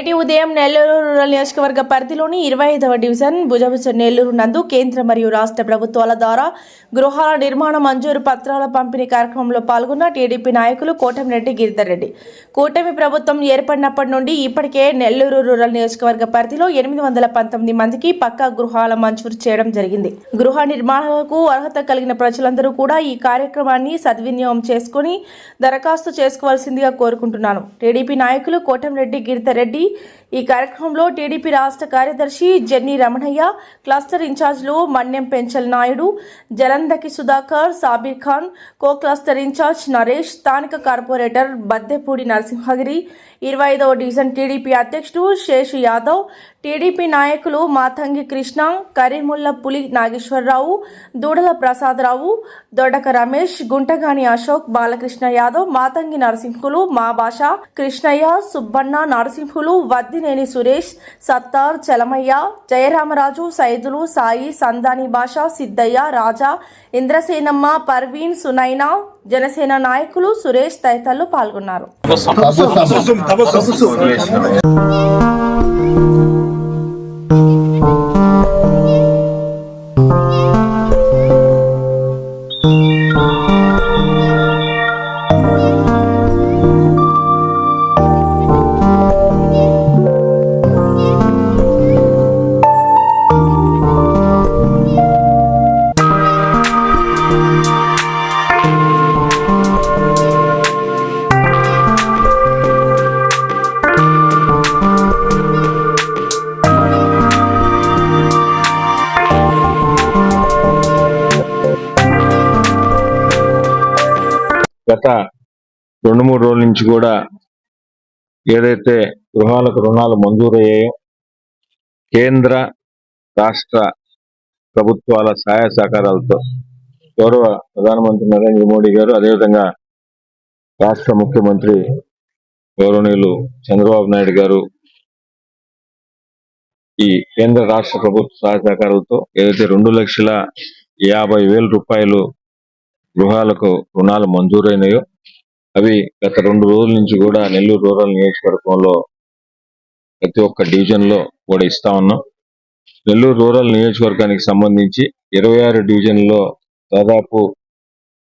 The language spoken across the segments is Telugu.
నేటి ఉదయం నెల్లూరు రూరల్ నియోజకవర్గ పరిధిలోని 25వ డివిజన్ భుజబుచ్చ నెల్లూరు నందు కేంద్ర మరియు రాష్ట్ర ప్రభుత్వాల ద్వారా గృహాల నిర్మాణ మంజూరు పత్రాల పంపిణీ కార్యక్రమంలో పాల్గొన్న టీడీపీ నాయకులు కోటమిరెడ్డి గిరిధర్ రెడ్డి. కూటమి ప్రభుత్వం ఏర్పడినప్పటి నుండి ఇప్పటికే నెల్లూరు రూరల్ నియోజకవర్గ పరిధిలో 819 మందికి పక్కా గృహాల మంజూరు చేయడం జరిగింది. గృహ నిర్మాణాలకు అర్హత కలిగిన ప్రజలందరూ కూడా ఈ కార్యక్రమాన్ని సద్వినియోగం చేసుకుని దరఖాస్తు చేసుకోవాల్సిందిగా కోరుకుంటున్నాను. టీడీపీ నాయకులు కోటమిరెడ్డి గిరిధర్ రెడ్డి. ఈ కార్యక్రమంలో టీడీపీ రాష్ట్ర కార్యదర్శి జెన్ని రమణయ్య, క్లస్టర్ ఇన్ఛార్జ్లు Manyam Penchal Naidu, Jalandaki Sudhakar, Sabir Khan, co cluster incharge Naresh, స్థానిక కార్పొరేటర్ బద్దెపూడి నరసింహగిరి, 25వ డివిజన్ టీడీపీ అధ్యక్షుడు శేషు యాదవ్, టీడీపీ నాయకులు మాతంగి కృష్ణ, కరీముల్ల పులి నాగేశ్వరరావు, దూడల ప్రసాదరావు, దొడక రమేష్, గుంటగాని అశోక్, బాలకృష్ణ యాదవ్, మాతంగి నరసింహులు, మా భాష, కృష్ణయ్య, సుబ్బన్న, నరసింహులు, వద్దినేని సురేష్, సత్తార్, చలమయ్య, జయరామరాజు, సైదులు, సాయి, సందాని భాష, సిద్దయ్య, రాజా, ఇంద్రసేనమ్మ, పర్వీన్, సునైనా, జనసేన నాయకులు సురేష్ తదితరులు పాల్గొన్నారు. గత 2-3 రోజుల నుంచి కూడా ఏదైతే గృహాలకు రుణాలు మంజూరయ్యాయో కేంద్ర రాష్ట్ర ప్రభుత్వాల సహాయ సహకారాలతో గౌరవ ప్రధానమంత్రి నరేంద్ర మోడీ గారు, అదేవిధంగా రాష్ట్ర ముఖ్యమంత్రి గౌరవనీయులు చంద్రబాబు నాయుడు గారు ఈ కేంద్ర రాష్ట్ర ప్రభుత్వ సహాయ సహకారాలతో ఏదైతే 2,50,000 రూపాయలు గృహాలకు రుణాలు మంజూరైనాయో అవి గత 2 రోజుల నుంచి కూడా నెల్లూరు రూరల్ నియోజకవర్గంలో ప్రతి ఒక్క డివిజన్ లో కూడా ఇస్తా ఉన్నాం. నెల్లూరు రూరల్ నియోజకవర్గానికి సంబంధించి 26 డివిజన్లో దాదాపు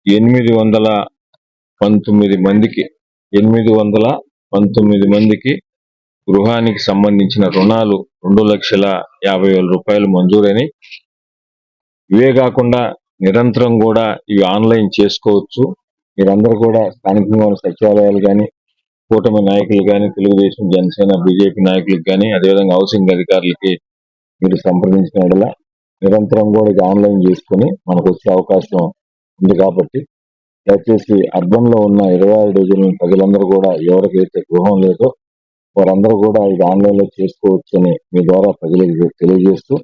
819 మందికి గృహానికి సంబంధించిన రుణాలు 2,50,000 రూపాయలు మంజూరైనాయి. ఇవే కాకుండా నిరంతరం కూడా ఇవి ఆన్లైన్ చేసుకోవచ్చు. మీరందరూ కూడా స్థానికంగా ఉన్న సచివాలయాలు కానీ, కూటమి నాయకులు కానీ, తెలుగుదేశం, జనసేన, బీజేపీ నాయకులకు కానీ, అదేవిధంగా హౌసింగ్ అధికారులకి మీరు సంప్రదించిన యెడల నిరంతరం కూడా ఇది ఆన్లైన్ చేసుకుని మనకు వచ్చే అవకాశం ఉంది. కాబట్టి దయచేసి అర్బన్ లో ఉన్న 26 డివిజన్ల ప్రజలందరూ కూడా ఎవరికైతే గృహం లేదో వారందరూ కూడా ఇది ఆన్లైన్ లో చేసుకోవచ్చని మీ ద్వారా ప్రజలకు తెలియజేస్తూ,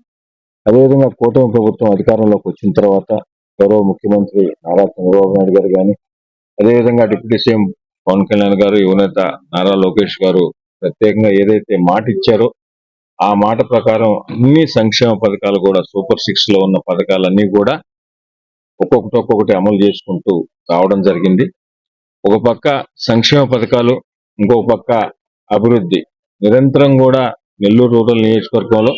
అదేవిధంగా కూటమి ప్రభుత్వం అధికారంలోకి వచ్చిన తర్వాత గౌరవ ముఖ్యమంత్రి నారా చంద్రబాబు నాయుడు గారు కానీ, అదేవిధంగా డిప్యూటీ సీఎం పవన్ కళ్యాణ్ గారు, యువనేత నారా లోకేష్ గారు ప్రత్యేకంగా ఏదైతే మాట ఇచ్చారో ఆ మాట ప్రకారం అన్ని సంక్షేమ పథకాలు కూడా సూపర్ 6 లో ఉన్న పథకాలన్నీ కూడా ఒక్కొక్కటి అమలు చేసుకుంటూ రావడం జరిగింది. ఒక పక్క సంక్షేమ పథకాలు, ఇంకొక పక్క అభివృద్ధి నిరంతరం కూడా నెల్లూరు రూరల్ నియోజకవర్గంలో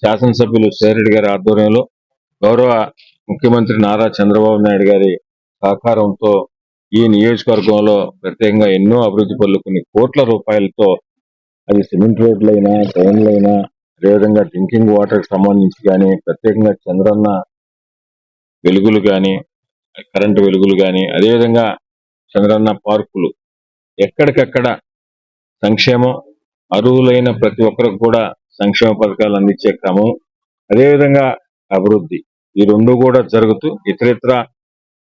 శాసనసభ్యులు సేరెడ్డి గారి ఆధ్వర్యంలో గౌరవ ముఖ్యమంత్రి నారా చంద్రబాబు నాయుడు గారి సహకారంతో ఈ నియోజకవర్గంలో ప్రత్యేకంగా ఎన్నో అభివృద్ధి పనులు కొన్ని కోట్ల రూపాయలతో, అది సిమెంట్ రోడ్లైనా, ట్రైన్లైనా, అదేవిధంగా డ్రింకింగ్ వాటర్కి సంబంధించి కానీ, ప్రత్యేకంగా చంద్రన్న వెలుగులు కానీ, కరెంటు వెలుగులు కానీ, అదేవిధంగా చంద్రన్న పార్కులు, ఎక్కడికక్కడ సంక్షేమం, అర్హులైన ప్రతి ఒక్కరికి కూడా సంక్షేమ పథకాలు అందించే క్రమం, అదేవిధంగా అభివృద్ధి, ఈ రెండు కూడా జరుగుతూ ఇతరితర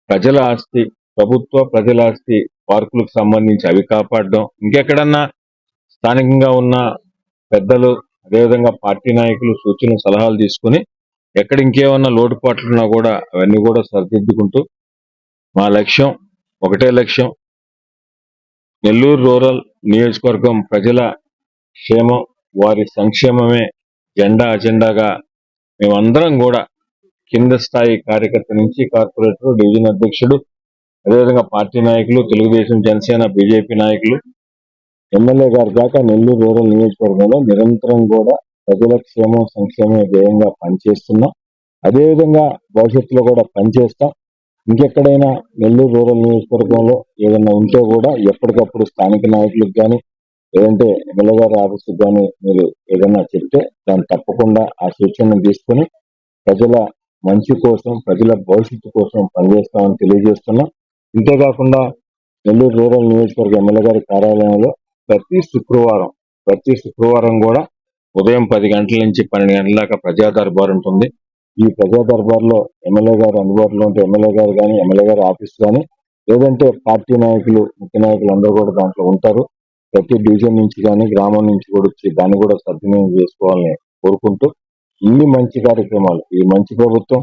ప్రజల ఆస్తి, ప్రభుత్వ ప్రజల ఆస్తి పార్కులకు సంబంధించి అవి కాపాడడం, ఇంకెక్కడన్నా స్థానికంగా ఉన్న పెద్దలు, అదేవిధంగా పార్టీ నాయకులు సూచనలు సలహాలు తీసుకుని ఎక్కడ ఇంకేమన్నా లోటుపాట్లున్నా కూడా అవన్నీ కూడా సరిదిద్దుకుంటూ మా లక్ష్యం ఒకటే లక్ష్యం, నెల్లూరు రూరల్ నియోజకవర్గం ప్రజల క్షేమం, వారి సంక్షేమమే అజెండాగా మేమందరం కూడా కింద స్థాయి కార్యకర్త నుంచి కార్పొరేటర్, డివిజన్ అధ్యక్షుడు, అదేవిధంగా పార్టీ నాయకులు, తెలుగుదేశం, జనసేన, బీజేపీ నాయకులు, ఎమ్మెల్యే గారి దాకా నెల్లూరు రూరల్ నియోజకవర్గంలో నిరంతరం కూడా ప్రజల క్షేమం సంక్షేమ ధ్యేయంగా పనిచేస్తున్నాం. అదేవిధంగా భవిష్యత్తులో కూడా పనిచేస్తాం. ఇంకెక్కడైనా నెల్లూరు రూరల్ నియోజకవర్గంలో ఏదైనా ఉంటే కూడా ఎప్పటికప్పుడు స్థానిక నాయకులకు కానీ లేదంటే ఎమ్మెల్యే గారి ఆఫీసుకు కానీ మీరు ఏదైనా చెప్తే దాన్ని తప్పకుండా ఆ సూచనను తీసుకొని ప్రజల మంచి కోసం ప్రజల భవిష్యత్తు కోసం పనిచేస్తామని తెలియజేస్తున్నాం. ఇంతేకాకుండా నెల్లూరు రూరల్ నియోజకవర్గ ఎమ్మెల్యే గారి కార్యాలయంలో ప్రతి శుక్రవారం కూడా ఉదయం 10 గంటల నుంచి 12 గంటల దాకా ప్రజా దర్బార్ ఉంటుంది. ఈ ప్రజా దర్బార్ లో ఎమ్మెల్యే గారు అందుబాటులో ఉంటే ఎమ్మెల్యే గారు కానీ ఎమ్మెల్యే గారి ఆఫీస్ కానీ లేదంటే పార్టీ నాయకులు ముఖ్య నాయకులు అందరూ కూడా దాంట్లో ఉంటారు. ప్రతి డివిజన్ నుంచి కానీ గ్రామం నుంచి కూడా వచ్చి దాన్ని కూడా సద్వినియోగం చేసుకోవాలని కోరుకుంటూ ఇన్ని మంచి కార్యక్రమాలు ఈ మంచి ప్రభుత్వం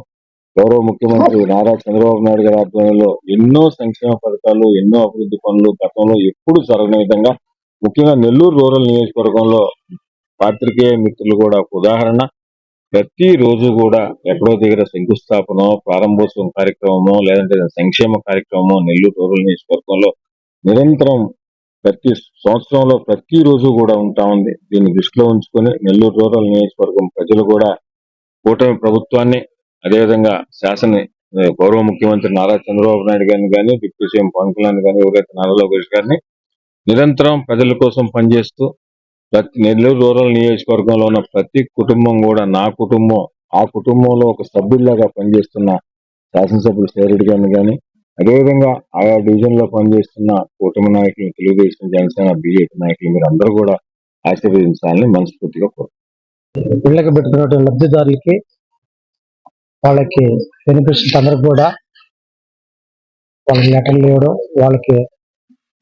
గౌరవ ముఖ్యమంత్రి నారా చంద్రబాబు నాయుడు గారి ఆధ్వర్యంలో ఎన్నో సంక్షేమ పథకాలు ఎన్నో అభివృద్ధి పనులు గతంలో ఎప్పుడు జరగని విధంగా ముఖ్యంగా నెల్లూరు రూరల్ నియోజకవర్గంలో పాత్రికేయ మిత్రులు కూడా ఒక ఉదాహరణ. ప్రతి రోజు కూడా ఎక్కడో దగ్గర శంకుస్థాపన ప్రారంభోత్సవం కార్యక్రమమో లేదంటే సంక్షేమ కార్యక్రమమో నెల్లూరు రూరల్ నియోజకవర్గంలో నిరంతరం ప్రతి సంవత్సరంలో ప్రతి రోజు కూడా ఉంటా ఉంది. దీన్ని దృష్టిలో ఉంచుకొని నెల్లూరు రూరల్ నియోజకవర్గం ప్రజలు కూడా కూటమి ప్రభుత్వాన్ని అదేవిధంగా గౌరవ ముఖ్యమంత్రి నారా చంద్రబాబు నాయుడు గారిని కానీ డిప్యూటీ సీఎం పవన్ కళ్యాణ్ గారిని ఎవరైతే నారా లోకేష్ గారిని నిరంతరం ప్రజల కోసం పనిచేస్తూ ప్రతి నెల్లూరు రూరల్ నియోజకవర్గంలో ఉన్న ప్రతి కుటుంబం కూడా నా కుటుంబం ఆ కుటుంబంలో ఒక సభ్యుల్లాగా పనిచేస్తున్న శాసనసభ్యులు సేరెడ్డి గారిని కానీ అదేవిధంగా ఆయా డివిజన్ లో పనిచేస్తున్న కూటమి నాయకులు తెలుగుదేశం జనసేన బీజేపీ నాయకులు మీరు అందరూ కూడా ఆశీర్వదించాలని మనస్ఫూర్తిగా కోరుతున్నాను. ఇళ్ళకి పెట్టుకున్న లబ్ధిదారులకి వాళ్ళకి బెనిఫిషియర్స్ అందరికి కూడా వాళ్ళకి లెటర్లు ఇవ్వడం, వాళ్ళకి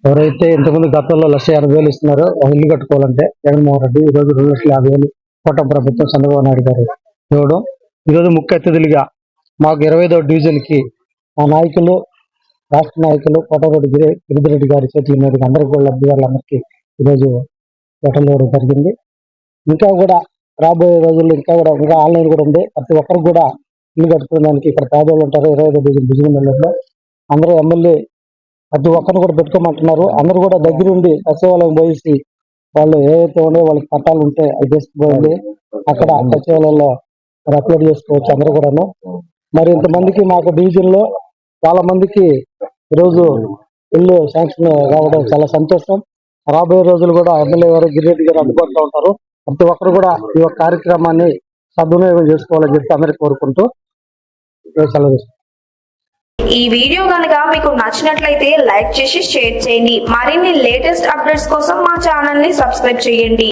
ఎవరైతే ఇంతకుముందు గతంలో 1,80,000 ఇస్తున్నారో ఒక ఇల్లు కట్టుకోవాలంటే జగన్మోహన్ రెడ్డి ఈరోజు 2,50,000 కూటమి ప్రభుత్వం చంద్రబాబు నాయుడు గారు ఇవ్వడం. ఈరోజు ముఖ్య అతిథులుగా మాకు 25వ డివిజన్కి మా నాయకులు రాష్ట్ర నాయకులు కోటరెడ్డి గిరిధిరెడ్డి గారి చేతుల మీదుగా అందరికీ కూడా లబ్ధిదారులందరికీ ఈరోజు లెటర్లు ఇవ్వడం జరిగింది. ఇంకా కూడా రాబోయే రోజుల్లో ఇంకా ఆన్లైన్ కూడా ఉంది. ప్రతి ఒక్కరు కూడా ఇల్లు కట్టుకోవడానికి ఇక్కడ పేదవాళ్ళు ఉంటారు. 25వ డివిజన్ బిజినెస్లో అందరూ ఎమ్మెల్యే ప్రతి ఒక్కరిని కూడా పెట్టుకోమంటున్నారు. అందరూ కూడా దగ్గరుండి సచివాలయం పోయేసి వాళ్ళు ఏవైతే ఉన్నాయో వాళ్ళకి పట్టాలు ఉంటే అది తీసుకుపోయింది అక్కడ సచివాలయంలో మరి అప్లోడ్ చేసుకోవచ్చు అందరూ కూడాను. మరి ఇంతమందికి మాకు డివిజన్ లో చాలా మందికి ఈరోజు ఇల్లు శాంక్షన్ కావడం చాలా సంతోషం. రాబోయే రోజులు కూడా ఎమ్మెల్యే గారు గిరిరెడ్డి గారు అందుబాటులో ఉంటారు. ప్రతి ఒక్కరు కూడా ఈ యొక్క కార్యక్రమాన్ని సద్వినియోగం చేసుకోవాలని చెప్పి అందరికీ కోరుకుంటూ సెలవు తీసుకుంటాం. ఈ వీడియో కనుక మీకు నచ్చినట్లయితే లైక్ చేసి షేర్ చేయండి. మరిన్ని లేటెస్ట్ అప్డేట్స్ కోసం మా ఛానల్ ని సబ్స్క్రైబ్ చేయండి.